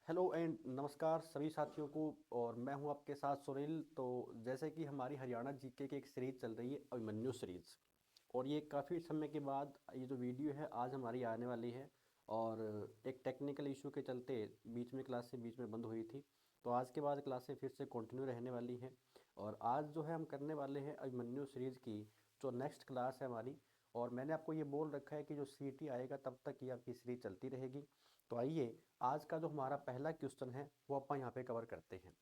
Hello and नमस्कार सभी साथियों को। और मैं हूं आपके साथ सुनील। तो जैसे कि हमारी हरियाणा जीके की एक सीरीज चल रही है अभिमन्यु सीरीज, और ये काफ़ी समय के बाद ये जो वीडियो है आज हमारी आने वाली है। और एक टेक्निकल इशू के चलते बीच में क्लासें बीच में बंद हुई थी, तो आज के बाद क्लासें फिर से कंटिन्यू रहने वाली हैं। और आज जो है हम करने वाले हैं अभिमन्यु सीरीज़ की जो नेक्स्ट क्लास है हमारी। और मैंने आपको ये बोल रखा है कि जो सीटी आएगा तब तक ये आपकी सीरीज चलती रहेगी। तो आइए आज का जो हमारा पहला क्वेश्चन है वो अपन यहाँ पे कवर करते हैं।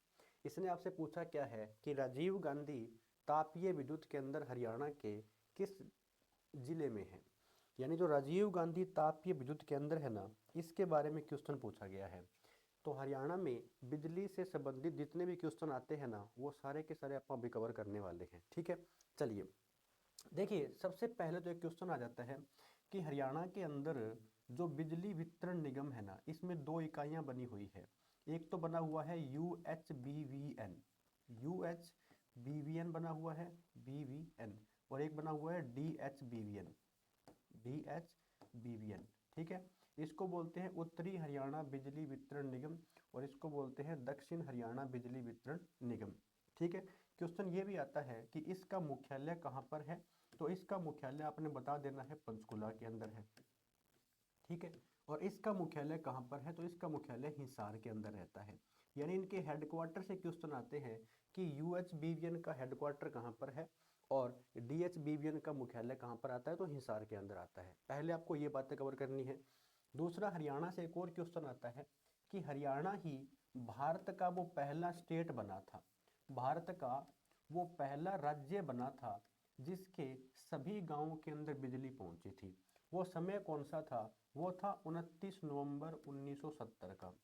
इसने आपसे पूछा क्या है कि राजीव गांधी तापीय विद्युत केंद्र हरियाणा के किस जिले में है। यानी जो राजीव गांधी तापीय विद्युत केंद्र है ना, इसके बारे में क्वेश्चन पूछा गया है। तो हरियाणा में बिजली से संबंधित जितने भी क्वेश्चन आते हैं ना, वो सारे के सारे अपन अभी कवर करने वाले हैं। ठीक है, चलिए देखिए, सबसे पहले तो एक क्वेश्चन आ जाता है कि हरियाणा के अंदर जो बिजली वितरण निगम है ना, इसमें दो इकाइयां बनी हुई है। एक तो बना हुआ है UHBVN, UHBVN बना हुआ है, BVN। और एक बना हुआ है DHBVN, DHBVN। ठीक है, इसको बोलते हैं उत्तरी हरियाणा बिजली वितरण निगम, और इसको बोलते हैं दक्षिण हरियाणा बिजली वितरण निगम। ठीक है, क्वेश्चन ये भी आता है कि इसका मुख्यालय कहाँ पर है। तो इसका मुख्यालय आपने बता देना है पंचकुला के अंदर है। ठीक है, और इसका मुख्यालय कहाँ पर है, तो इसका मुख्यालय हिसार के अंदर रहता है। यानी इनके हेडक्वार्टर से क्वेश्चन आते हैं कि UHBVN का हेडक्वार्टर कहाँ पर है और DHBVN का मुख्यालय कहाँ पर आता है, तो हिसार के अंदर आता है। पहले आपको ये बातें कवर करनी है। दूसरा, हरियाणा से एक और क्वेश्चन आता है कि हरियाणा ही भारत का वो पहला स्टेट बना था, भारत का वो पहला राज्य बना था जिसके सभी गांवों के अंदर बिजली पहुंची थी। वो समय कौन सा था, वो था 29 नवंबर 1970 का।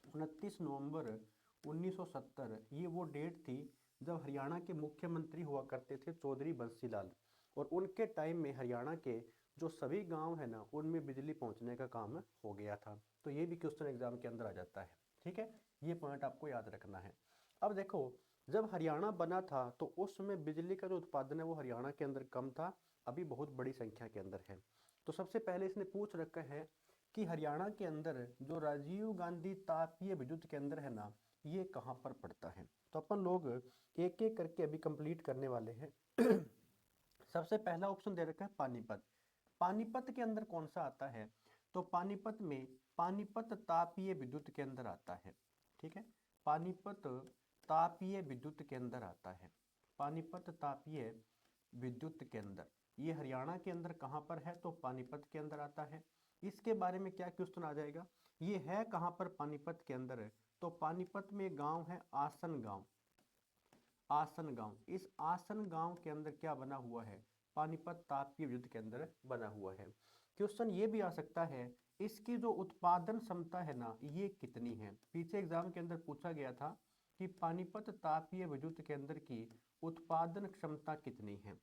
29 नवंबर 1970 ये वो डेट थी जब हरियाणा के मुख्यमंत्री हुआ करते थे चौधरी बंसी लाल। और उनके टाइम में हरियाणा के जो सभी गांव है ना, उनमें बिजली पहुंचने का काम हो गया था। तो ये भी क्वेश्चन एग्जाम के अंदर आ जाता है। ठीक है, ये पॉइंट आपको याद रखना है। अब देखो, जब हरियाणा बना था तो उस समय बिजली का जो उत्पादन है वो हरियाणा के अंदर कम था, अभी बहुत बड़ी संख्या के अंदर है। तो सबसे पहले इसने पूछ रखा है कि हरियाणा के अंदर जो राजीव गांधी तापीय विद्युत केंद्र है ना, ये कहाँ पर पड़ता है। तो अपन लोग एक एक करके अभी कंप्लीट करने वाले हैं। सबसे पहला ऑप्शन दे रखा है पानीपत। पानीपत के अंदर कौन सा आता है, तो पानीपत में पानीपत तापीय विद्युत केंद्र आता है। ठीक है, पानीपत तापीय विद्युत केंद्र आता है। पानीपत तापीय विद्युत केंद्र ये हरियाणा के अंदर कहाँ पर है, तो पानीपत के अंदर आता है। इसके बारे में क्या क्वेश्चन आ जाएगा, ये है कहाँ पर, पानीपत के अंदर है। तो पानीपत में गांव है आसन गांव, आसन गांव। इस आसन गांव के अंदर क्या बना हुआ है, पानीपत तापीय विद्युत केंद्र बना हुआ है। क्वेश्चन ये भी आ सकता है, इसकी जो उत्पादन क्षमता है ना, ये कितनी है। पीछे एग्जाम के अंदर पूछा गया था कि पानीपत तापीय विद्युत केंद्र की उत्पादन क्षमता कितनी है।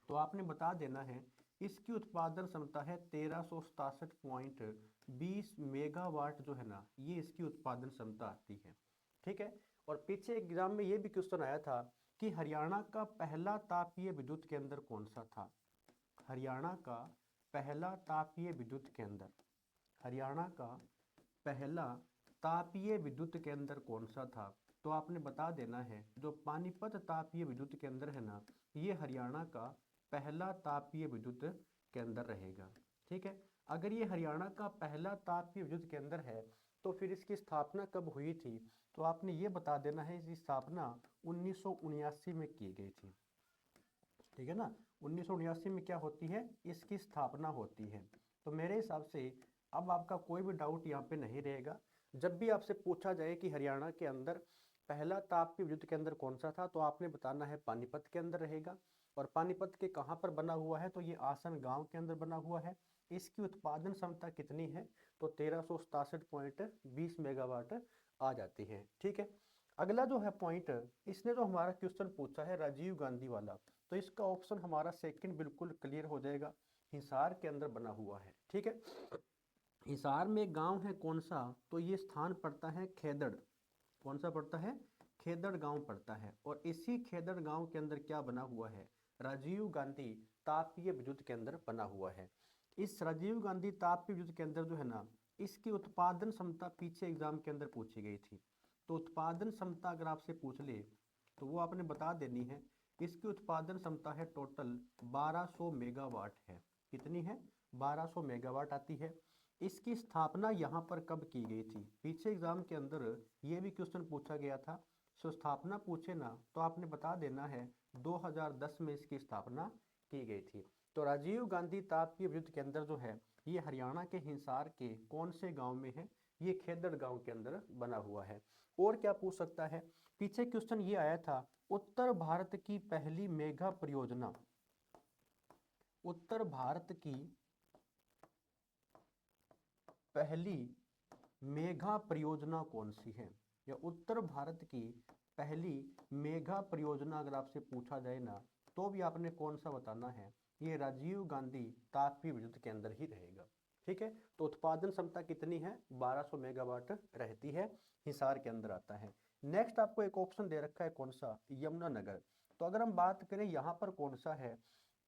तो आपने बता देना है इसकी उत्पादन क्षमता है 1367.20 मेगावाट जो है ना, ये इसकी उत्पादन क्षमता आती है। ठीक है, और पीछे एग्जाम में ये भी क्वेश्चन आया था कि हरियाणा का पहला तापीय विद्युत केंद्र कौन सा था। हरियाणा का पहला तापीय विद्युत केंद्र, हरियाणा का पहला तापीय विद्युत केंद्र कौन सा था। तो आपने बता देना है जो पानीपत तापीय विद्युत केंद्र है ना, ये हरियाणा का पहला तापीय विद्युत केंद्र रहेगा। ठीक है, अगर ये हरियाणा का पहला तापीय विद्युत केंद्र है तो फिर इसकी स्थापना कब हुई थी, तो आपने ये बता देना है इसकी स्थापना 1979 में की गई थी। ठीक है ना, 1979 में क्या होती है, इसकी स्थापना होती है। तो मेरे हिसाब से अब आपका कोई भी डाउट यहाँ पे नहीं रहेगा। जब भी आपसे पूछा जाए कि हरियाणा के अंदर पहला तापीय विद्युत केंद्र कौन सा था, तो आपने बताना है पानीपत के अंदर रहेगा। और पानीपत के कहाँ पर बना हुआ है, तो ये आसन गांव के अंदर बना हुआ है। इसकी उत्पादन क्षमता कितनी है, तो 1367.20 मेगावाट आ जाती है। ठीक है, अगला जो है पॉइंट, इसने जो हमारा क्वेश्चन पूछा है राजीव गांधी वाला, तो इसका ऑप्शन हमारा सेकंड बिल्कुल क्लियर हो जाएगा, हिसार के अंदर बना हुआ है। ठीक है, हिसार में एक गांव है कौन सा, तो ये स्थान पड़ता है खेदड़। कौन सा पड़ता है, खेदड़ गांव पड़ता है। और इसी खेदड़ गांव के अंदर क्या बना हुआ है, राजीव गांधी तापीय विद्युत केंद्र बना हुआ है। इस राजीव गांधी तापीय विद्युत केंद्र जो है ना, इसकी उत्पादन क्षमता पीछे एग्जाम के अंदर पूछी गई थी। तो उत्पादन क्षमता अगर आपसे पूछ ले तो वो आपने बता देनी है। इसकी उत्पादन क्षमता है टोटल 1200 मेगावाट है। कितनी है? 1200 मेगावाट आती है। इसकी स्थापना यहाँ पर कब की गई थी? पीछे एग्जाम के अंदर ये भी क्वेश्चन पूछा गया था। सो स्थापना पूछे ना तो आपने बता देना है 2010 में इसकी स्थापना की गई थी। तो राजीव गांधी तापीय विद्युत केंद्र जो है ये हरियाणा के हिसार के कौन से गांव में है? ये खेदड़ गांव के अंदर बना हुआ है। और क्या पूछ सकता है? पीछे क्वेश्चन ये आया था, उत्तर भारत की पहली मेगा परियोजना, उत्तर भारत की पहली मेगा परियोजना कौन सी है? या उत्तर भारत की पहली मेगा परियोजना अगर आपसे पूछा जाए ना तो भी आपने कौन सा बताना है? ये राजीव गांधी तापीय विद्युत केंद्र ही रहेगा। ठीक है, तो उत्पादन क्षमता कितनी है? 1200 मेगावाट रहती है, हिसार के अंदर आता है। नेक्स्ट आपको एक ऑप्शन दे रखा है, कौन सा? यमुनानगर। तो अगर हम बात करें यहाँ पर कौन सा है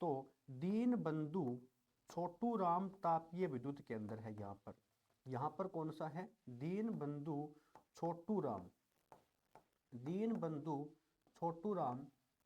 तो दीन बंधु छोटू राम तापीय विद्युत केंद्र है। यहाँ पर कौन सा है? दीन बंधु छोटू राम, दीन बंधु छोटू राम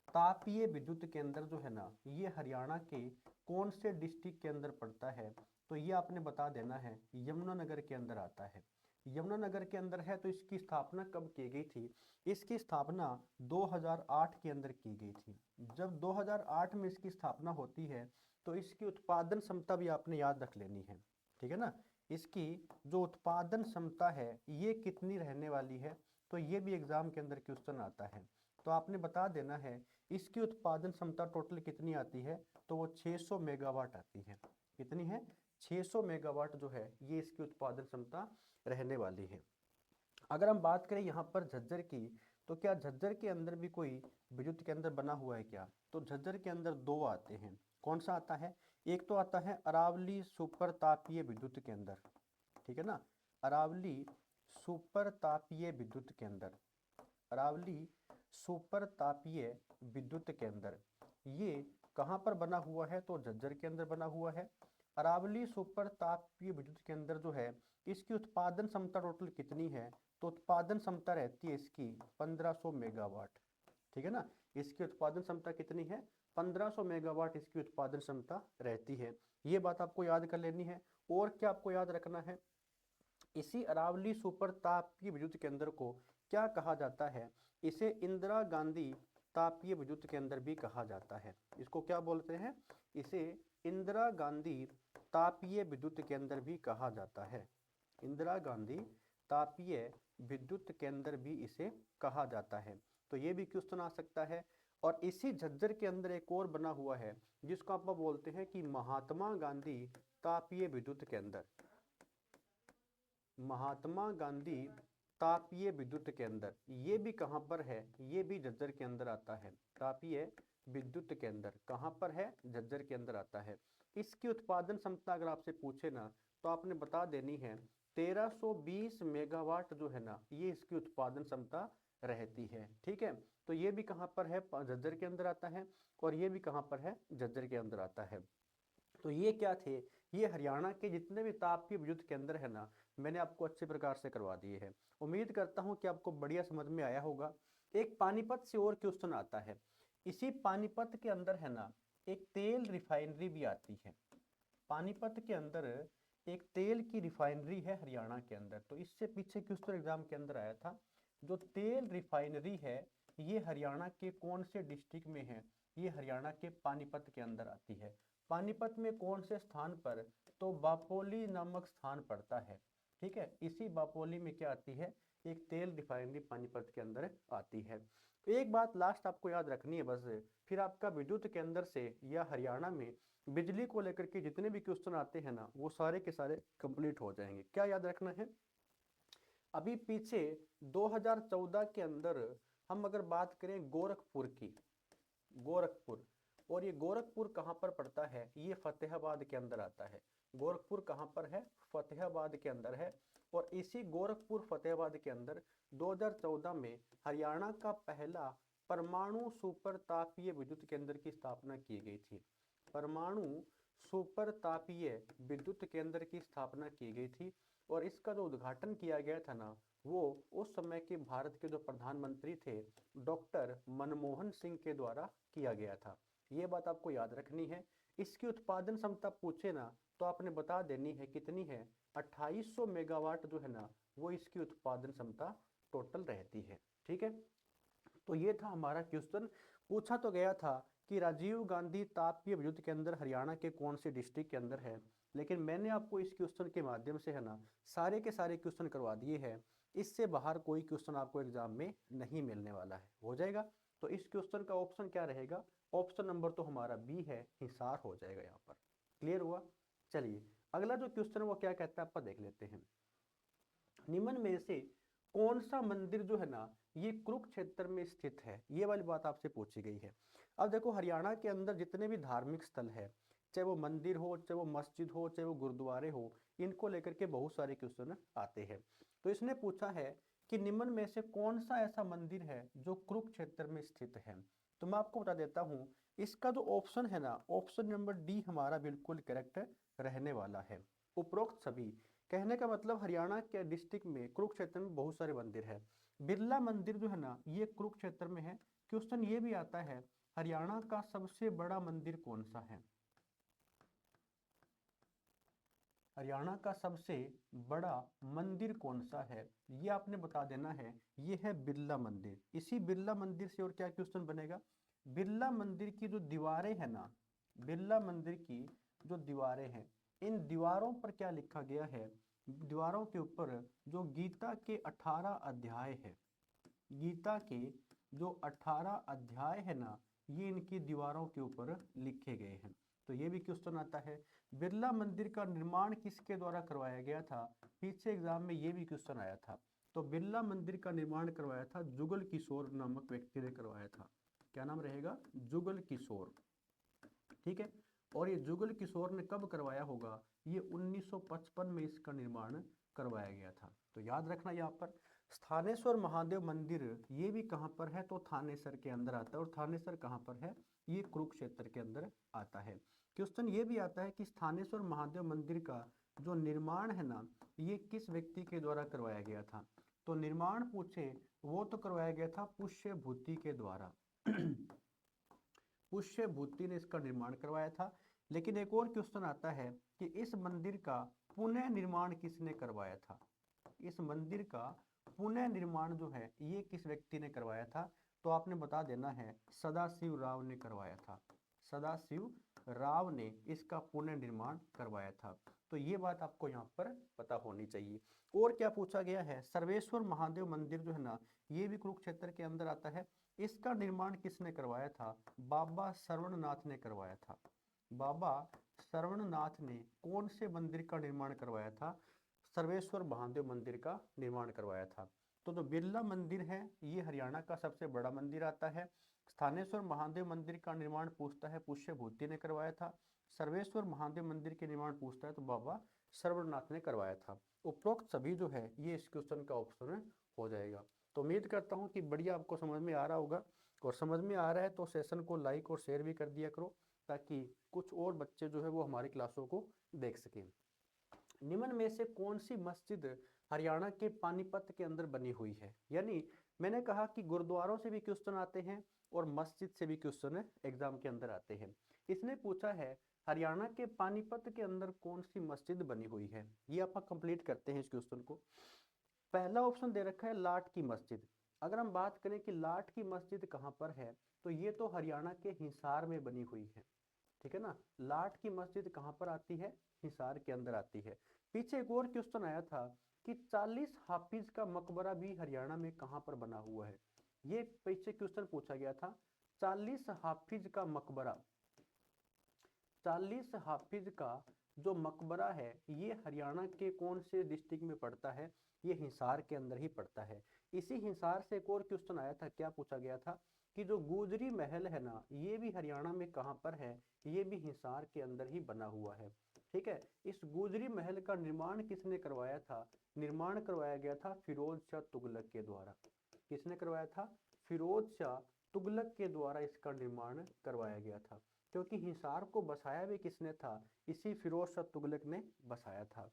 तापीय विद्युत केंद्र जो है ना ये हरियाणा के कौन से डिस्ट्रिक्ट के अंदर पड़ता है? तो ये आपने बता देना है यमुनानगर के अंदर आता है। यमुनानगर के अंदर है। तो इसकी स्थापना कब की गई थी? इसकी स्थापना 2008 के अंदर की गई थी। जब 2008 में इसकी स्थापना होती है तो इसकी उत्पादन क्षमता भी आपने याद रख लेनी है। ठीक है ना, इसकी जो उत्पादन क्षमता है ये कितनी रहने वाली है? तो ये भी एग्जाम के अंदर क्वेश्चन आता है। तो आपने बता देना है इसकी उत्पादन क्षमता टोटल कितनी आती है? तो वो 600 मेगावाट आती है। कितनी है? 600 मेगावाट जो है ये इसकी उत्पादन क्षमता रहने वाली है। अगर हम बात करें यहाँ पर झज्जर की, तो क्या झज्जर के अंदर भी कोई विद्युत केंद्र बना हुआ है क्या? तो झज्जर के अंदर दो आते हैं। कौन सा आता है? एक तो आता है अरावली सुपर तापीय विद्युत केंद्र। ठीक है ना, अरावली सुपर तापीय विद्युत केंद्र, अरावली सुपर तापीय विद्युत केंद्र ये कहाँ पर बना हुआ है? तो झज्जर के अंदर बना हुआ है। अरावली सुपर तापीय विद्युत केंद्र जो है इसकी उत्पादन क्षमता टोटल कितनी है? तो उत्पादन क्षमता रहती है इसकी 1500 मेगावाट। ठीक है ना, इसकी उत्पादन क्षमता कितनी है? 1500 मेगावाट इसकी उत्पादन क्षमता रहती है। ये बात आपको याद कर लेनी है। और क्या आपको याद रखना है? इसी अरावली सुपर तापीय विद्युत केंद्र को क्या कहा जाता है? इसे इंदिरा गांधी तापीय विद्युत केंद्र भी कहा जाता है। इसको क्या बोलते हैं? इसे इंदिरा गांधी तापीय विद्युत केंद्र भी कहा जाता है। इंदिरा गांधी तापीय विद्युत केंद्र भी इसे कहा जाता है। तो ये भी क्वेश्चन आ सकता है। और इसी झज्जर के अंदर एक और बना हुआ है जिसको आप बोलते हैं कि महात्मा गांधी तापीय विद्युत केंद्र, महात्मा गांधी तापीय विद्युत केंद्र। ये भी कहाँ पर है? ये भी झज्जर के अंदर आता है। तापीय विद्युत केंद्र कहाँ पर है? झज्जर के अंदर आता है। इसकी उत्पादन क्षमता अगर आपसे पूछे ना तो आपने बता देनी है 1320 मेगावाट जो है ना ये इसकी उत्पादन क्षमता रहती है। ठीक है, तो ये भी कहाँ पर है? झज्जर के अंदर आता है। और ये भी कहाँ पर है? झज्जर के अंदर आता है। तो ये क्या थे? ये हरियाणा के जितने भी तापीय विद्युत केंद्र है ना मैंने आपको अच्छे प्रकार से करवा दिए हैं। उम्मीद करता हूँ कि आपको बढ़िया समझ में आया होगा। एक पानीपत से और क्वेश्चन आता है। इसी पानीपत के अंदर है ना एक तेल रिफाइनरी भी आती है। पानीपत के अंदर एक तेल की रिफाइनरी है हरियाणा के अंदर। तो इससे पीछे क्वेश्चन एग्जाम के अंदर आया था। जो तेल रिफाइनरी है ये हरियाणा के कौन से डिस्ट्रिक्ट में है? ये हरियाणा के पानीपत के अंदर आती है। पानीपत में कौन से स्थान पर? तो बापोली नामक स्थान पड़ता है। ठीक है, इसी बापोली में क्या आती है? एक तेल रिफाइनरी पानीपत के अंदर आती है। एक बात लास्ट आपको याद रखनी है बस, फिर आपका विद्युत केंद्र से या हरियाणा में बिजली को लेकर के जितने भी क्वेश्चन आते हैं ना वो सारे के सारे कंप्लीट हो जाएंगे। क्या याद रखना है? अभी पीछे 2014 के अंदर हम अगर बात करें गोरखपुर की, गोरखपुर, और ये गोरखपुर कहाँ पर पड़ता है? ये फतेहाबाद के अंदर आता है। गोरखपुर कहाँ पर है? फतेहाबाद के अंदर है। और इसी गोरखपुर फतेहाबाद के अंदर 2014 में हरियाणा का पहला परमाणु सुपर तापीय विद्युत केंद्र की स्थापना की गई थी। परमाणु सुपर तापीय विद्युत केंद्र की स्थापना की गई थी और इसका जो उद्घाटन किया गया था ना, वो उस समय के भारत के जो प्रधानमंत्री थे डॉक्टर मनमोहन सिंह के द्वारा किया गया था। ये बात आपको याद रखनी है। इसकी उत्पादन क्षमता पूछे ना तो आपने बता देनी है कितनी है, 2800 मेगावाट जो है ना वो इसकी उत्पादन क्षमता टोटल रहती है। ठीक है, तो ये था हमारा क्वेश्चन। पूछा तो गया था कि राजीव गांधी तापीय विद्युत केंद्र हरियाणा के कौन से डिस्ट्रिक्ट के अंदर है, लेकिन मैंने आपको इस क्वेश्चन के माध्यम से है ना सारे के सारे क्वेश्चन करवा दिए हैं। इससे बाहर कोई क्वेश्चन आपको एग्जाम में नहीं मिलने वाला है, हो जाएगा। तो इस क्वेश्चन का ऑप्शन क्या रहेगा, ऑप्शन नंबर तो हमारा बी है, हिसार हो जाएगा यहाँ पर। क्लियर हुआ। चलिए अगला जो क्वेश्चन वो क्या कहता है, आप देख लेते हैं। निम्न में से कौन सा मंदिर जो है ना ये कुरुक्षेत्र में स्थित है, ये वाली बात आपसे पूछी गई है। अब देखो हरियाणा के अंदर जितने भी धार्मिक स्थल है, चाहे वो मंदिर हो, चाहे वो मस्जिद हो, चाहे वो गुरुद्वारे हो, इनको लेकर के बहुत सारे क्वेश्चन आते हैं। तो इसने पूछा है कि निम्न में से कौन सा ऐसा मंदिर है जो कुरुक्षेत्र में स्थित है। तो मैं आपको बता देता हूँ, इसका जो ऑप्शन है ना, ऑप्शन नंबर डी हमारा बिल्कुल करेक्ट रहने वाला है। उपरोक्त सभी, कहने का मतलब हरियाणा के डिस्ट्रिक्ट में कुरुक्षेत्र में बहुत सारे मंदिर है। बिरला मंदिर जो है ना ये कुरुक्षेत्र में है। क्वेश्चन ये भी आता है हरियाणा का सबसे बड़ा मंदिर कौन सा है, हरियाणा का सबसे बड़ा मंदिर कौन सा है, ये आपने बता देना है। ये है बिरला मंदिर। इसी बिरला मंदिर से और क्या क्वेश्चन बनेगा, बिरला मंदिर की जो दीवारें हैं ना, बिरला मंदिर की जो दीवारें हैं, इन दीवारों पर क्या लिखा गया है, दीवारों के ऊपर जो गीता के 18 अध्याय है, गीता के जो 18 अध्याय है ना, ये इनकी दीवारों के ऊपर लिखे गए हैं। तो ये भी क्वेश्चन आता है। बिरला मंदिर का निर्माण किसके द्वारा करवाया गया था, पीछे एग्जाम में ये भी क्वेश्चन आया था। तो बिरला मंदिर का निर्माण करवाया था जुगल किशोर नामक व्यक्ति ने करवाया था। क्या नाम रहेगा, जुगल किशोर। ठीक है, और ये जुगल किशोर ने कब करवाया होगा, ये 1955 में इसका निर्माण करवाया गया था। तो याद रखना यहाँ पर स्थानेश्वर महादेव मंदिर ये भी कहाँ पर है, तो थानेसर के अंदर आता है। और थानेसर कहाँ पर है, ये कुरुक्षेत्र के अंदर आता है। क्वेश्चन ये भी आता है कि स्थानेश्वर महादेव मंदिर का जो निर्माण है ना, ये किस व्यक्ति के द्वारा करवाया गया था। तो निर्माण पूछे वो तो करवाया गया था पुष्य भूति के द्वारा। पुष्य भूति ने इसका निर्माण करवाया था। लेकिन एक और क्वेश्चन आता है कि इस मंदिर का पुनः निर्माण किसने करवाया था, इस मंदिर का पुनः निर्माण जो है ये किस व्यक्ति ने करवाया था। तो आपने बता देना है सदाशिव राव ने करवाया था, सदाशिव राव ने इसका पुनः निर्माण करवाया था। तो ये बात आपको यहाँ पर पता होनी चाहिए। और क्या पूछा गया है, सर्वेश्वर महादेव मंदिर जो है ना ये भी कुरुक्षेत्र के अंदर आता है। इसका निर्माण किसने करवाया था, बाबा श्रवणनाथ ने करवाया था। बाबा श्रवणनाथ ने कौन से मंदिर का निर्माण करवाया था, सर्वेश्वर महादेव मंदिर का निर्माण करवाया था। तो जो बिरला मंदिर है ये हरियाणा का सबसे बड़ा मंदिर आता है। स्थानेश्वर महादेव मंदिर का निर्माण पूछता है पुष्य भूति ने करवाया था। सर्वेश्वर महादेव मंदिर के निर्माण पूछता है तो बाबा श्रवणनाथ ने करवाया था। उपरोक्त सभी जो है ये इस क्वेश्चन का ऑप्शन हो जाएगा। तो उम्मीद करता हूँ कि बढ़िया आपको समझ में आ रहा होगा, और समझ में आ रहा है तो सेशन को लाइक और शेयर भी कर दिया करो ताकि कुछ और बच्चे जो है वो हमारी क्लासों को देख सकें। निम्न में से कौन सी मस्जिद हरियाणा के पानीपत के अंदर बनी हुई है, यानी मैंने कहा कि गुरुद्वारों से भी क्वेश्चन आते हैं और मस्जिद से भी क्वेश्चन एग्जाम के अंदर आते हैं। इसने पूछा है हरियाणा के पानीपत के अंदर कौन सी मस्जिद बनी हुई है, ये आप कंप्लीट करते हैं इस क्वेश्चन को। पहला ऑप्शन दे रखा है लाट की मस्जिद। अगर हम बात करें कि लाट की मस्जिद कहाँ पर है, तो ये तो हरियाणा के हिसार में बनी हुई है। ठीक है ना, लाट की मस्जिद कहाँ पर आती है, हिसार के अंदर आती है। पीछे एक और क्वेश्चन आया था कि 40 हाफिज का मकबरा भी हरियाणा में कहाँ पर बना हुआ है, ये पीछे क्वेश्चन पूछा गया था। 40 हाफिज का मकबरा, 40 हाफिज का जो मकबरा है ये हरियाणा के कौन से डिस्ट्रिक्ट में पड़ता है, ये हिसार के अंदर ही पड़ता है। इसी हिसार से एक और क्वेश्चन आया था, क्या पूछा गया था कि जो गुजरी महल है ना ये भी हरियाणा में कहाँ पर है, ये भी हिसार के अंदर ही बना हुआ है। ठीक है, इस गुजरी महल का निर्माण किसने करवाया था, निर्माण करवाया गया था फिरोज शाह तुगलक के द्वारा। किसने करवाया था, फिरोज शाह तुगलक के द्वारा इसका निर्माण करवाया गया था। क्योंकि हिसार को बसाया भी किसने था, इसी फिरोज शाह तुगलक ने बसाया था।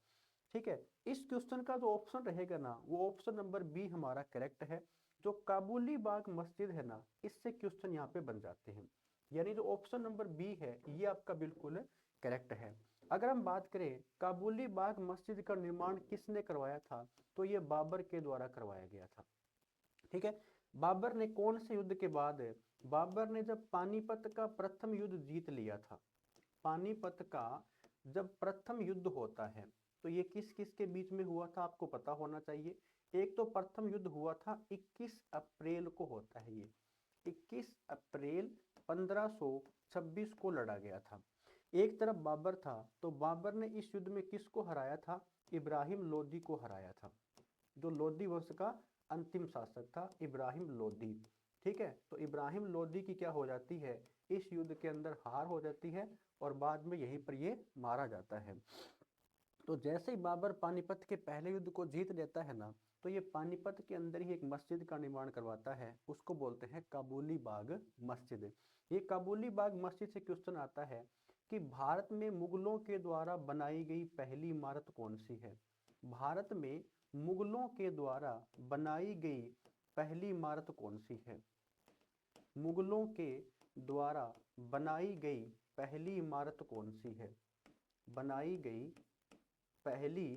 ठीक है, इस क्वेश्चन का जो ऑप्शन रहेगा ना, वो ऑप्शन नंबर बी हमारा करेक्ट है। जो काबुली बाग मस्जिद है ना, इससे क्वेश्चन यहाँ पे बन जाते हैं, यानी जो ऑप्शन नंबर बी है ये आपका बिल्कुल करेक्ट है। अगर हम बात करें काबुली बाग मस्जिद का निर्माण किसने करवाया था, तो ये बाबर के द्वारा करवाया गया था। ठीक है, बाबर ने कौन से युद्ध के बाद, बाबर ने जब पानीपत का प्रथम युद्ध जीत लिया था। पानीपत का जब प्रथम युद्ध होता है तो ये किस किस के बीच में हुआ था, आपको पता होना चाहिए। एक तो प्रथम युद्ध हुआ था 21 अप्रैल को होता है, ये 21 अप्रैल 1526 को लड़ा गया था। एक तरफ बाबर था, तो बाबर ने इस युद्ध में किसको हराया था, इब्राहिम लोदी को हराया था, जो लोदी वंश का अंतिम शासक था, इब्राहिम लोदी। ठीक है, तो इब्राहिम लोदी की क्या हो जाती है, इस युद्ध के अंदर हार हो जाती है और बाद में यहीं पर ये मारा जाता है। तो जैसे ही बाबर पानीपत के पहले युद्ध को जीत लेता है ना, तो ये पानीपत के अंदर ही एक मस्जिद का निर्माण करवाता है, उसको बोलते हैं काबुली बाग मस्जिद। ये काबुली बाग मस्जिद से क्वेश्चन आता है कि भारत में मुगलों के द्वारा बनाई गई पहली इमारत कौन सी है। भारत में मुगलों के द्वारा बनाई गई पहली इमारत कौन सी है, मुगलों के द्वारा बनाई गई पहली इमारत कौन सी है, बनाई गई पहली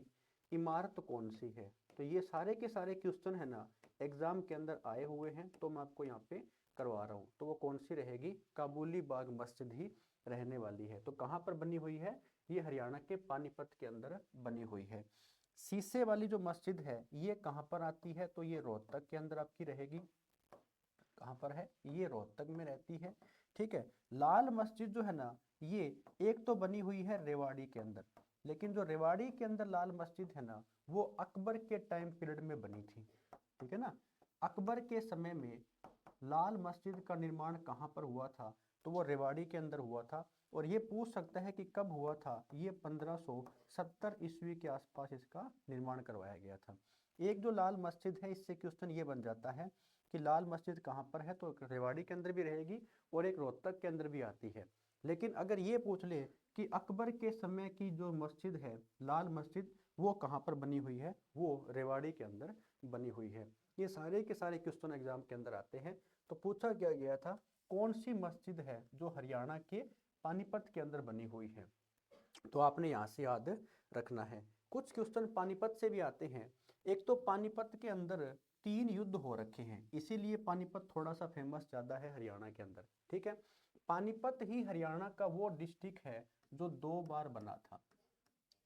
इमारत कौन सी है। तो ये सारे के सारे क्वेश्चन है ना एग्जाम के अंदर आए हुए हैं, तो मैं आपको यहाँ पे करवा रहा हूँ। तो वो कौन सी रहेगी, काबुली बाग मस्जिद ही रहने वाली है। तो कहाँ पर बनी हुई है, ये हरियाणा के पानीपत के अंदर बनी हुई है। शीशे वाली जो मस्जिद है ये कहाँ पर आती है, तो ये रोहतक के अंदर आपकी रहेगी। कहाँ पर है, ये रोहतक में रहती है। ठीक है, लाल मस्जिद जो है ना, ये एक तो बनी हुई है रेवाड़ी के अंदर, लेकिन जो रेवाड़ी के अंदर लाल मस्जिद है ना, वो अकबर के टाइम पीरियड में बनी थी। ठीक है ना, अकबर के समय में लाल मस्जिद का निर्माण कहाँ पर हुआ था, तो वो रेवाड़ी के अंदर हुआ था। और ये पूछ सकता है कि कब हुआ था, ये 1570 ईस्वी के आसपास इसका निर्माण करवाया गया था। एक जो लाल मस्जिद है, इससे क्वेश्चन ये बन जाता है कि लाल मस्जिद कहाँ पर है, तो रेवाड़ी के अंदर भी रहेगी और एक रोहतक के अंदर भी आती है। लेकिन अगर ये पूछ ले कि अकबर के समय की जो मस्जिद है लाल मस्जिद, वो कहाँ पर बनी हुई है, वो रेवाड़ी के अंदर बनी हुई है। ये सारे के सारे क्वेश्चन एग्जाम के अंदर आते हैं। तो पूछा क्या गया था, कौन सी मस्जिद है जो हरियाणा के पानीपत के अंदर बनी हुई है, तो आपने यहाँ से याद रखना है। कुछ क्वेश्चन पानीपत से भी आते हैं। एक तो पानीपत के अंदर 3 युद्ध हो रखे हैं, इसीलिए पानीपत थोड़ा सा फेमस ज़्यादा है हरियाणा के अंदर। ठीक है, पानीपत ही हरियाणा का वो डिस्ट्रिक्ट है जो 2 बार बना था।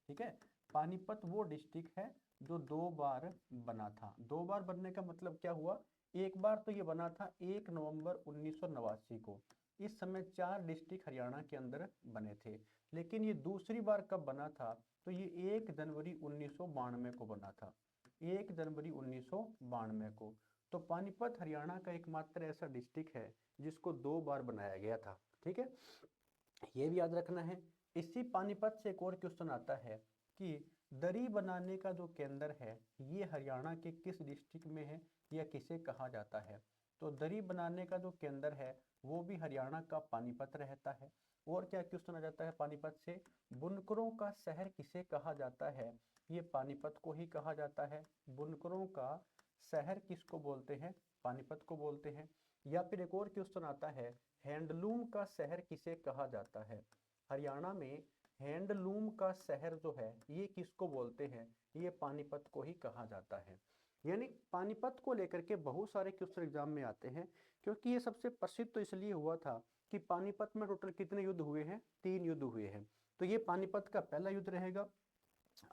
ठीक है, पानीपत वो डिस्ट्रिक्ट है जो 2 बार बना था। 2 बार बनने का मतलब क्या हुआ, एक बार तो ये बना था 1 नवंबर 1989 को, इस समय 4 डिस्ट्रिक्ट हरियाणा के अंदर बने थे। लेकिन ये दूसरी बार कब बना था, तो ये 1 जनवरी 1992 को बना था, 1 जनवरी 1992 को। तो पानीपत हरियाणा का एकमात्र ऐसा डिस्ट्रिक्ट है जिसको 2 बार बनाया गया था। ठीक है, ये भी याद रखना है। इसी पानीपत से एक और क्वेश्चन आता है कि दरी बनाने का जो केंद्र है ये हरियाणा के किस डिस्ट्रिक्ट में है या किसे कहा जाता है, तो दरी बनाने का जो केंद्र है वो भी हरियाणा का पानीपत रहता है। और क्या क्वेश्चन आ जाता है पानीपत से, बुनकरों का शहर किसे कहा जाता है, ये पानीपत को ही कहा जाता है। बुनकरों का शहर किसको बोलते हैं, पानीपत को बोलते हैं। या फिर एक और क्वेश्चन आता है, हैंडलूम का शहर किसे कहा जाता है, हरियाणा में हैंडलूम का शहर जो है ये किसको बोलते हैं, ये पानीपत को ही कहा जाता है। यानी पानीपत को लेकर के बहुत सारे क्वेश्चन एग्जाम में आते हैं, क्योंकि ये सबसे प्रसिद्ध तो इसलिए हुआ था कि पानीपत में टोटल कितने युद्ध हुए हैं, 3 युद्ध हुए हैं। तो ये पानीपत का पहला युद्ध रहेगा।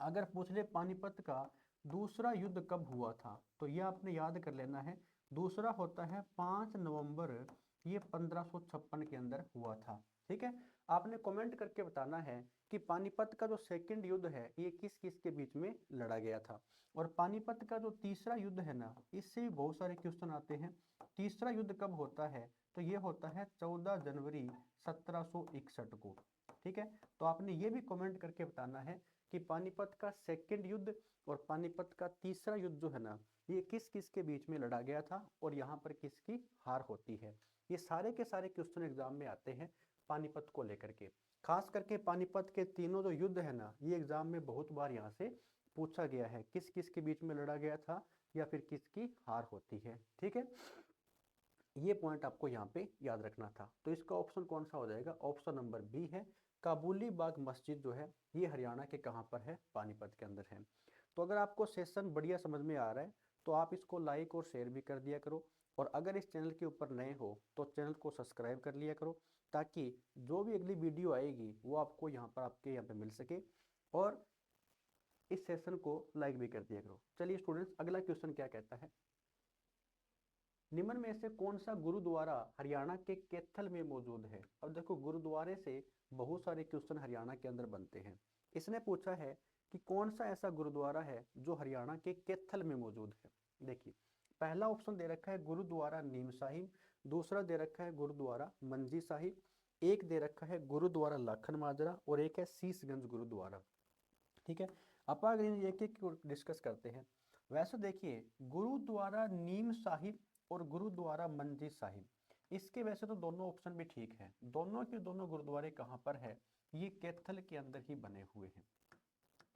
अगर पूछ ले पानीपत का दूसरा युद्ध कब हुआ था, तो यह आपने याद कर लेना है। दूसरा होता है 5 नवंबर, ये 1556 के अंदर हुआ था। ठीक है, आपने कमेंट करके बताना है कि पानीपत का जो सेकंड युद्ध है ये किस किस के बीच में लड़ा गया था। और पानीपत का जो तीसरा युद्ध है ना, इससे भी बहुत सारे क्वेश्चन आते हैं। तीसरा युद्ध कब होता है, तो ये होता है 14 जनवरी 1761 को। ठीक है, तो आपने ये भी कमेंट करके बताना है कि पानीपत का सेकंड युद्ध और पानीपत का तीसरा युद्ध जो है ना, ये किस किस के बीच में लड़ा गया था और यहाँ पर किसकी हार होती है। ये सारे के सारे क्वेश्चन एग्जाम में आते हैं। पानीपत को लेकर के। खास करके पानीपत के तीनों जो युद्ध है ना, ये एग्जाम में बहुत बार यहाँ से पूछा गया है, किस किस के बीच में लड़ा गया था या फिर किसकी हार होती है। ठीक है, ये पॉइंट आपको यहाँ पे याद रखना था। तो इसका ऑप्शन कौन सा हो जाएगा? ऑप्शन नंबर बी है। काबुली बाग मस्जिद जो है ये हरियाणा के कहाँ पर है? पानीपत के अंदर है। तो अगर आपको सेशन बढ़िया समझ में आ रहा है तो आप इसको लाइक और शेयर भी कर दिया करो, और अगर इस चैनल के ऊपर नए हो तो चैनल को सब्सक्राइब कर लिया करो, ताकि जो भी अगली वीडियो आएगी वो आपको यहाँ पर आपके यहाँ पे मिल सके, और इस सेशन को लाइक भी कर दिया करो। चलिए स्टूडेंट्स, अगला क्वेश्चन क्या कहता है? निम्न में से कौन सा गुरुद्वारा हरियाणा के कैथल में मौजूद है? अब देखो, गुरुद्वारे से बहुत सारे क्वेश्चन हरियाणा के अंदर बनते हैं। इसने पूछा है कि कौन सा ऐसा गुरुद्वारा है जो हरियाणा के कैथल में मौजूद है। देखिए, पहला ऑप्शन दे रखा है गुरुद्वारा नीम साहिब, दूसरा दे रखा है गुरुद्वारा मंजी साहिब, एक दे रखा है गुरुद्वारा लाखन माजरा, और एक है शीशगंज गुरुद्वारा। ठीक है, अब अगर एक एक डिस्कस करते हैं। वैसे देखिए, गुरुद्वारा नीम साहिब और गुरुद्वारा मंजी साहिब, इसके वैसे तो दोनों ऑप्शन भी ठीक है। दोनों के दोनों गुरुद्वारे कहाँ पर है? ये कैथल के अंदर ही बने हुए हैं।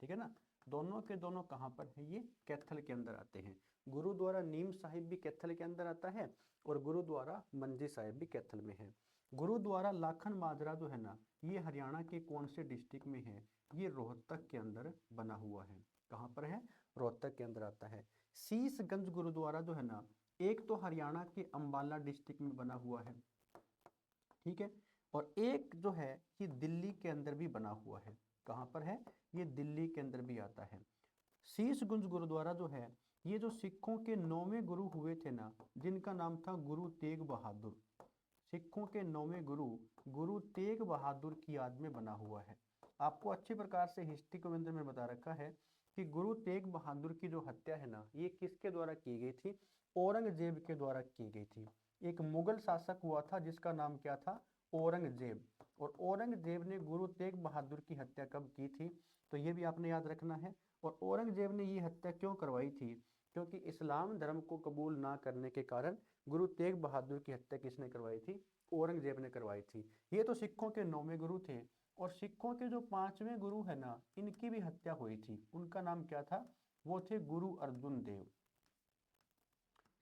ठीक है ना, दोनों के दोनों कहाँ पर है? ये कैथल के अंदर आते हैं। गुरुद्वारा नीम साहिब भी कैथल के अंदर आता है और गुरुद्वारा मंजी साहिब भी कैथल में है। गुरुद्वारा लाखन माजरा जो है ना, ये हरियाणा के कौन से डिस्ट्रिक्ट में है? ये रोहतक के अंदर बना हुआ है। कहाँ पर है? रोहतक के अंदर आता है। शीशगंज गुरुद्वारा जो है ना, एक तो हरियाणा के अंबाला डिस्ट्रिक्ट में बना हुआ है, ठीक है, और एक जो है ये दिल्ली के अंदर भी बना हुआ है। कहाँ पर है? ये दिल्ली के अंदर भी आता है। शीशगंज गुरुद्वारा जो है, ये जो सिखों के 9वें गुरु हुए थे ना, जिनका नाम था गुरु तेग बहादुर, सिखों के 9वें गुरु गुरु तेग बहादुर की याद में बना हुआ है। आपको अच्छी प्रकार से हिस्ट्री के अंदर में बता रखा है कि गुरु तेग बहादुर की जो हत्या है ना, ये किसके द्वारा की गई थी? औरंगजेब के द्वारा की गई थी। एक मुगल शासक हुआ था जिसका नाम क्या था? औरंगजेब। और औरंगजेब ने गुरु तेग बहादुर की हत्या कब की थी? तो ये भी आपने याद रखना है। और औरंगजेब ने ये हत्या क्यों करवाई थी? क्योंकि इस्लाम धर्म को कबूल ना करने के कारण गुरु तेग बहादुर की हत्या किसने करवाई थी? औरंगजेब ने करवाई थी। ये तो सिखों के 9वें गुरु थे, और सिखों के जो 5वें गुरु है ना, इनकी भी हत्या हुई थी। उनका नाम क्या था? वो थे गुरु अर्जुन देव।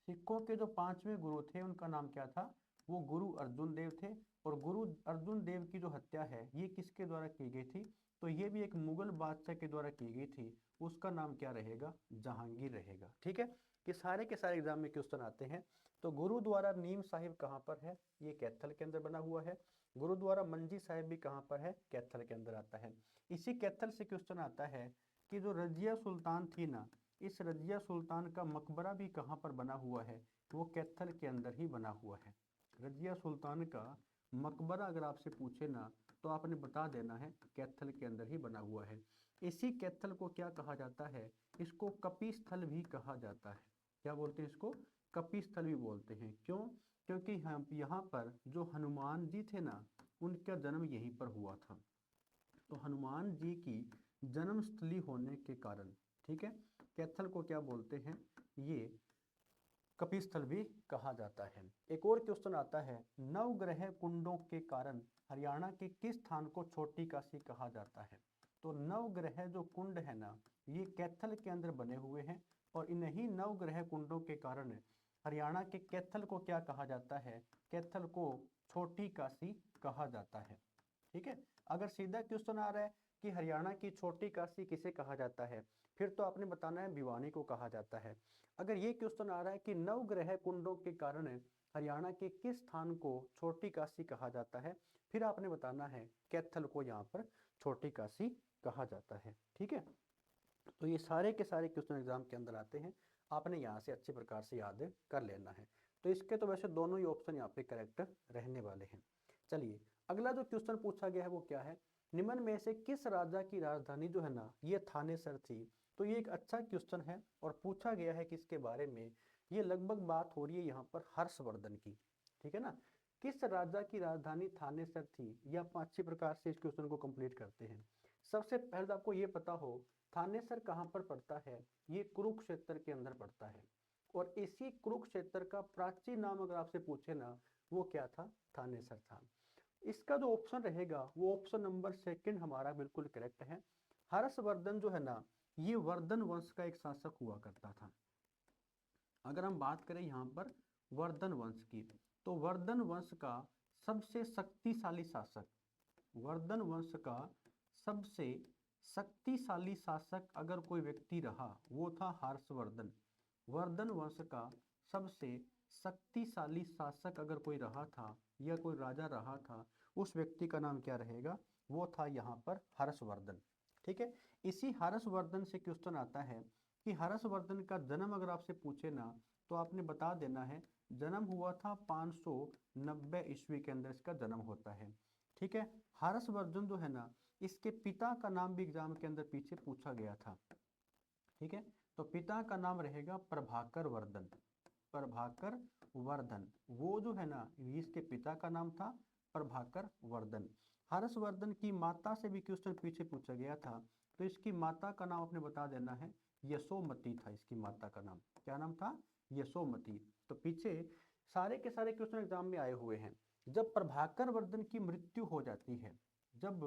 सिखों के जो 5वें गुरु थे उनका नाम क्या था? वो गुरु अर्जुन देव थे। और गुरु अर्जुन देव की जो हत्या है ये किसके द्वारा की गई थी? तो ये भी एक मुगल बादशाह के द्वारा की गई थी। उसका नाम क्या रहेगा? जहांगीर रहेगा। ठीक है, ये सारे के सारे एग्जाम में क्वेश्चन आते हैं। तो गुरुद्वारा नीम साहिब कहाँ पर है? ये कैथल के अंदर बना हुआ है। गुरुद्वारा मंजी साहिब भी कहाँ पर है? कैथल के अंदर आता है। इसी कैथल से क्वेश्चन आता है कि जो रजिया सुल्तान थी ना, इस रजिया सुल्तान का मकबरा भी कहाँ पर बना हुआ है? वो कैथल के अंदर ही बना हुआ है। रजिया सुल्तान का मकबरा अगर आपसे पूछे ना, तो आपने बता देना है कैथल के अंदर ही बना हुआ है। इसी कैथल को क्या कहा जाता है? इसको कपिस्थल भी कहा जाता है। क्या बोलते हैं इसको? कपिस्थल भी बोलते हैं। क्यों? क्योंकि हम यहाँ पर जो हनुमान जी थे ना, उनका जन्म यहीं पर हुआ था। तो हनुमान जी की जन्मस्थली होने के कारण, ठीक है, कैथल को क्या बोलते हैं? ये कपिस्थल भी कहा जाता है। एक और क्वेश्चन आता है, नवग्रह कुंडों के कारण हरियाणा के किस स्थान को छोटी काशी कहा जाता है? तो नवग्रह जो कुंड है ना, ये कैथल के अंदर बने हुए हैं, और इन्हीं नवग्रह कुंडों के कारण हरियाणा के कैथल को क्या कहा जाता है? कैथल को छोटी काशी कहा जाता है। ठीक है, अगर सीधा क्वेश्चन आ रहा है कि हरियाणा की छोटी काशी किसे कहा जाता है, फिर तो आपने बताना है भिवानी को कहा जाता है। अगर ये क्वेश्चन आ रहा है कि नवग्रह कुंडों के कारण हरियाणा के किस स्थान को छोटी काशी कहा जाता है, फिर आपने बताना है कैथल को यहाँ पर छोटी काशी कहा जाता है। ठीक है, तो ये सारे के सारे क्वेश्चन एग्जाम के अंदर आते हैं, आपने यहाँ से अच्छे प्रकार से याद कर लेना है। तो इसके तो वैसे दोनों ही ऑप्शन यहाँ पे करेक्ट रहने वाले हैं। चलिए, अगला जो क्वेश्चन पूछा गया है वो क्या है? निम्न में से किस राजा की राजधानी जो है ना, ये थानेसर थी? तो ये एक अच्छा क्वेश्चन है, और पूछा गया है किसके बारे में? ये लगभग बात हो रही है यहाँ पर हर्षवर्धन की। ठीक है ना, किस राजा की राजधानी थानेसर थी? ये आप अच्छी प्रकार से इस क्वेश्चन को कंप्लीट करते हैं। सबसे पहले तो आपको ये पता हो थानेसर कहाँ पर पड़ता है? ये कुरुक्षेत्र के अंदर पड़ता है। और इसी कुरुक्षेत्र का प्राचीन नाम अगर आपसे पूछे ना, वो क्या था? थानेसर था। इसका जो ऑप्शन रहेगा वो ऑप्शन नंबर सेकंड हमारा बिल्कुल करेक्ट है। हर्षवर्धन जो है ना, ये वर्धन वंश का एक शासक हुआ करता था। अगर हम बात करें यहाँ पर वर्धन वंश की, तो वर्धन वंश का सबसे शक्तिशाली शासक, वर्धन वंश का सबसे शक्तिशाली शासक अगर कोई व्यक्ति रहा वो था हर्षवर्धन। वर्धन वंश का सबसे शक्तिशाली शासक अगर कोई रहा था या कोई राजा रहा था, उस व्यक्ति का नाम क्या रहेगा, वो था यहाँ पर हर्षवर्धन। ठीक है, इसी हर्षवर्धन से क्वेश्चन आता है कि हर्षवर्धन का जन्म अगर आपसे पूछे ना, तो आपने बता देना है जन्म हुआ था 590 ईस्वी के अंदर इसका जन्म होता है। ठीक है, हर्षवर्धन जो है ना, इसके पिता का नाम भी एग्जाम के अंदर पीछे पूछा गया था। ठीक है, तो पिता का नाम रहेगा प्रभाकर वर्धन। प्रभाकर वर्धन, वो जो है ना, इसके पिता का नाम था प्रभाकर वर्धन। हर्षवर्धन की माता से भी क्वेश्चन पीछे पूछा गया था, तो इसकी माता का नाम आपने बता देना है यशोमती था। इसकी माता का नाम क्या नाम था, यशोमती। तो पीछे सारे के सारे क्वेश्चन एग्जाम में आए हुए हैं। जब प्रभाकर वर्धन की मृत्यु हो जाती है, जब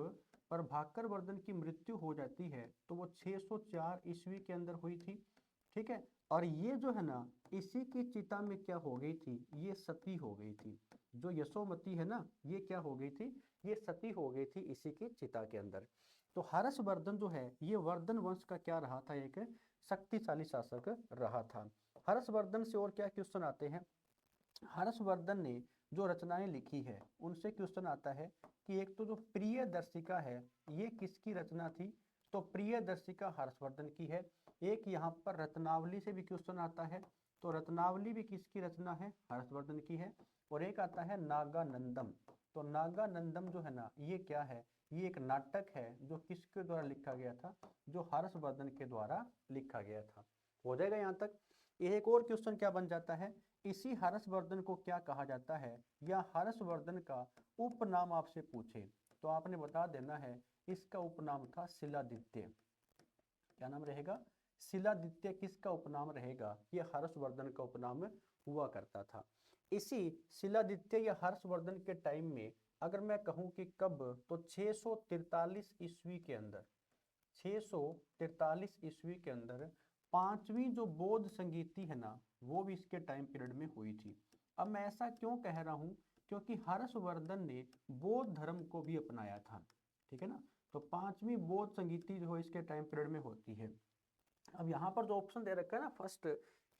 प्रभाकर वर्धन की मृत्यु हो जाती है तो वो 604 ईस्वी के अंदर हुई थी। ठीक है, और ये जो है ना, इसी की चिता में क्या हो गई थी, ये सती हो गई थी। जो यशोमती है ना, ये क्या हो गई थी, ये सती हो गई थी इसी की चिता के अंदर। तो हर्षवर्धन जो है, ये वर्धन वंश का क्या रहा था, एक शक्तिशाली शासक रहा था। हर्षवर्धन से और क्या क्वेश्चन आते हैं, हर्षवर्धन ने जो रचनाएं लिखी है उनसे क्वेश्चन आता है कि एक तो जो प्रियदर्शिका है ये किसकी रचना थी, तो प्रियदर्शिका हर्षवर्धन की है। एक यहाँ पर रत्नावली से भी क्वेश्चन आता है, तो रत्नावली भी किसकी रचना है, हर्षवर्धन की है। और एक आता है नागानंदम, तो नागानंदम जो है ना, ये क्या है, ये एक नाटक है जो किसके द्वारा लिखा गया था, जो हर्षवर्धन के द्वारा लिखा गया था। हो जाएगा यहाँ तक। एक और क्वेश्चन क्या बन जाता है, इसी हर्षवर्धन को क्या कहा जाता है, या हर्षवर्धन का उपनाम आपसे पूछे तो आपने बता देना है इसका उपनाम था शिलादित्य। क्या नाम रहेगा, शिलादित्य किसका उपनाम रहेगा, ये हर्षवर्धन का उपनाम हुआ करता था। इसी शिलादित्य या हर्षवर्धन के टाइम में अगर मैं कहूं कि कब, तो 643 ईस्वी के अंदर, 643 ईस्वी के अंदर पांचवी जो बौद्ध संगीति है ना, वो भी इसके टाइम पीरियड में हुई थी। अब मैं ऐसा क्यों कह रहा हूं, क्योंकि हर्षवर्धन ने बौद्ध धर्म को भी अपनाया था। ठीक है ना, तो पांचवी बौद्ध संगीति जो है इसके टाइम पीरियड में होती है। अब यहाँ पर जो ऑप्शन दे रखा है ना, फर्स्ट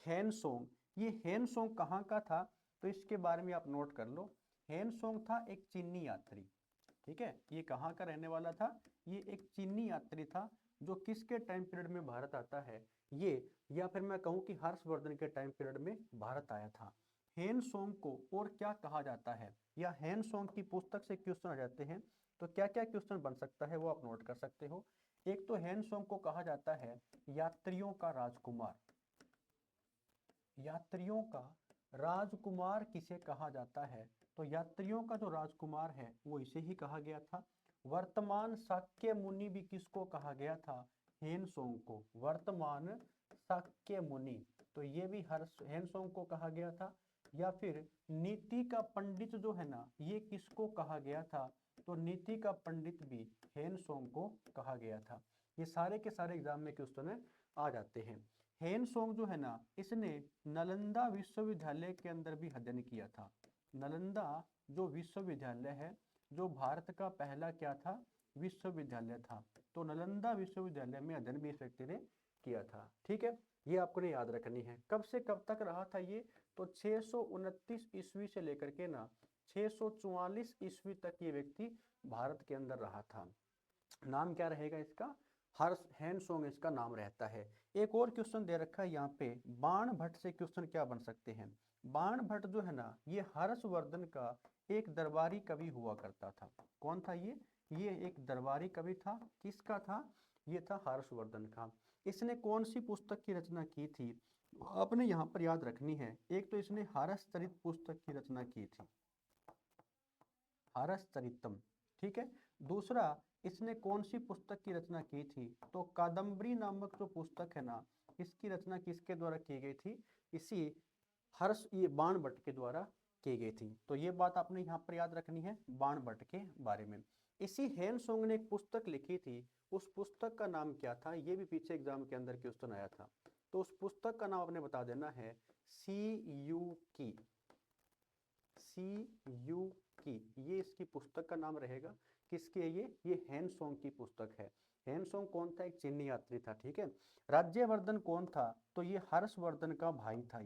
हेनसोंग, ये हेनसोंग कहाँ का था, तो इसके बारे में आप नोट कर लो। हेनसोंग था एक चीनी यात्री। ठीक है, ये कहाँ का रहने वाला था, ये एक चीनी यात्री था जो किसके टाइम पीरियड में भारत आता है, ये, या फिर मैं कहूँ कि हर्षवर्धन के टाइम पीरियड में भारत आया था। हेनसोंग को और क्या कहा जाता है, या हेनसोंग की पुस्तक से क्वेश्चन आ जाते हैं, तो क्या क्या क्वेश्चन बन सकता है वो आप नोट कर सकते हो। एक तो हेनसोंग को कहा जाता है यात्रियों का राजकुमार। यात्रियों का राजकुमार किसे कहा जाता है, तो यात्रियों का जो राजकुमार है वो इसे ही कहा गया था। वर्तमान शाक्य मुनि भी किसको कहा गया था, हेनसोंग को, वर्तमान शाक्य मुनि, तो ये भी हेनसोंग को कहा गया था। या फिर नीति का पंडित जो है ना, ये किसको कहा गया था, तो नीति का पंडित भी हेनसोंग को कहा गया था। ये सारे के सारे एग्जाम में क्वेश्चन आ जाते हैं। हेनसोंग जो है ना, इसने नालंदा विश्वविद्यालय के अंदर भी अध्ययन किया था। नालंदा जो विश्वविद्यालय है, जो भारत का पहला क्या था, विश्वविद्यालय था, तो नालंदा विश्वविद्यालय में अध्ययन भी इस व्यक्ति ने किया था। ठीक है, ये आपको ने याद रखनी है। कब से कब तक रहा था ये, तो 629 ईस्वी से लेकर के ना 644 ईस्वी तक ये व्यक्ति भारत के अंदर रहा था। नाम क्या रहेगा इसका, हर्ष हेनसोंग इसका नाम रहता है। एक और क्वेश्चन दे रखा है यहाँ पे, बाण भट्ट से क्वेश्चन क्या बन सकते हैं। बाण भट्ट जो है ना, ये हर्षवर्धन का एक दरबारी कवि हुआ करता था। कौन था ये एक दरबारी कवि था। किसका था, ये था हर्षवर्धन का। इसने कौन सी पुस्तक की रचना की थी, आपने यहाँ पर याद रखनी है। एक तो इसने हर्षचरित पुस्तक की रचना की थी, हर्षचरितम। ठीक है, दूसरा इसने कौन सी पुस्तक की रचना की थी, तो कादम्बरी नामक जो पुस्तक है ना, इसकी रचना किसके द्वारा की गई थी, इसी हर्ष ये बाण भट्ट के द्वारा की गई थी। तो ये बात आपने यहाँ पर याद रखनी है बाणभट्ट के बारे में। इसी ह्वेनसांग ने एक पुस्तक लिखी थी, उस पुस्तक का नाम क्या था, ये भी पीछे एग्जाम के अंदर क्वेश्चन आया था। तो उस पुस्तक का नाम आपने बता देना है सी यू की, सी यू की, ये इसकी पुस्तक का नाम रहेगा। किसकी है ये ह्वेनसांग की पुस्तक है। ह्वेनसांग कौन था, एक चीनी यात्री था, ठीक है। राज्यवर्धन कौन था, तो ये हर्षवर्धन का भाई था।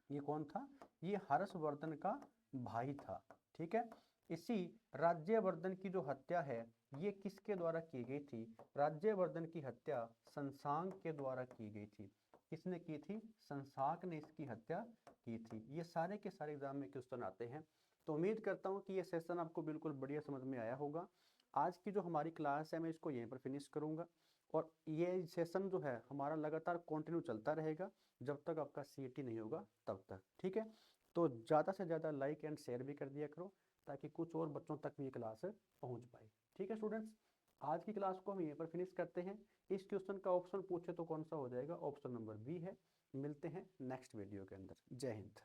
ये कौन था, ये हर्षवर्धन का भाई था, ठीक है। इसी राज्यवर्धन की जो हत्या है ये किसके द्वारा की गई थी, राज्यवर्धन की हत्या शशांक के द्वारा की गई थी। किसने की थी, शशांक ने इसकी हत्या की थी। ये सारे के सारे एग्जाम में क्वेश्चन आते हैं। तो उम्मीद करता हूँ कि ये सेशन आपको बिल्कुल बढ़िया समझ में आया होगा। आज की जो हमारी क्लास है मैं इसको यहीं पर फिनिश करूँगा, और ये सेशन जो है हमारा लगातार कंटिन्यू चलता रहेगा जब तक आपका सीईटी नहीं होगा तब तक, ठीक है। तो ज़्यादा से ज़्यादा लाइक एंड शेयर भी कर दिया करो ताकि कुछ और बच्चों तक भी ये क्लास पहुंच पाए, ठीक है स्टूडेंट्स। आज की क्लास को हम यहीं पर फिनिश करते हैं। इस क्वेश्चन का ऑप्शन पूछे तो कौन सा हो जाएगा, ऑप्शन नंबर बी है। मिलते हैं नेक्स्ट वीडियो के अंदर। जय हिंद।